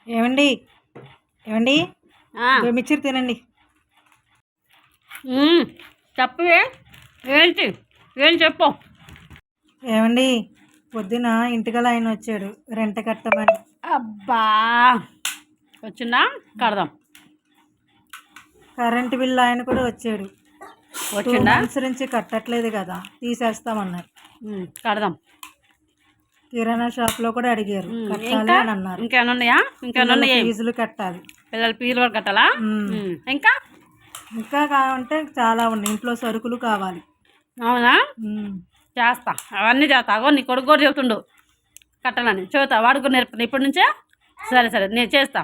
ఏమండి ఏమండి ఆ, మిక్చర్ తినండి. చెప్పవే. ఏంటి ఏం చెప్పు. ఏమండి పొద్దున ఇంటికల ఆయన వచ్చాడు రెంట కట్టమని. అబ్బా వచ్చిందా కడదాం. కరెంటు బిల్లు ఆయన కూడా వచ్చాడు. 2 వచ్చిందా months నుంచి కట్టట్లేదు కదా, తీసేస్తామన్నారు. కడదాం. కిరాణా షాప్లో కూడా అడిగారు, కట్టాలి ఇంకా అని అన్నారు. ఇంకేమైనా ఉన్నాయా? ఇంకేమైనా పిల్లల ఉన్నాయా? ఫీజులు కట్టాలి. పిల్లల ఫీజులు కూడా కట్టాలా? ఇంకా ఇంకా కావాలంటే చాలా ఉన్నాయి, ఇంట్లో సరుకులు కావాలి. అవునా? చేస్తా, అవన్నీ చేస్తా. అగో నీ కొడుకు కూడా చెబుతుండు కట్టాలని. చెబుతా, వాడు కూడా నేర్పుతా ఇప్పటి నుంచే. సరే సరే నేను చేస్తా.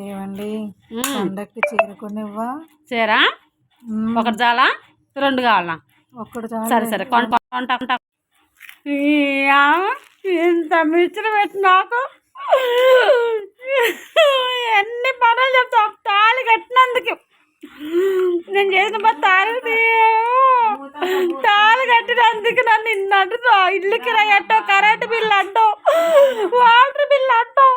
ఏమండి పండక్కి చేరుకునివ్వా? చేరా ఒకటి చాలా 2 కావాలా? ఒక్కడు సరే సరే కొంటా. ఇంత మిక్చర్ పెట్టి నాకు ఎన్ని పనులు చెప్తా. తాళి కట్టినందుకు నేను చేసిన పని తాళి కట్టినందుకు నన్ను ఇన్నట్టు ఇల్లు కిరాయి అంటావు, కరెంటు బిల్లు అంటావు, వాటర్ బిల్లు అంటావు,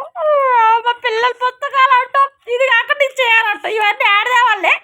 మా పిల్లల పుస్తకాలు అంటావు, ఇది కాక నీకు చేయాలంటావు. ఇవన్నీ ఆడదేవాళ్ళే.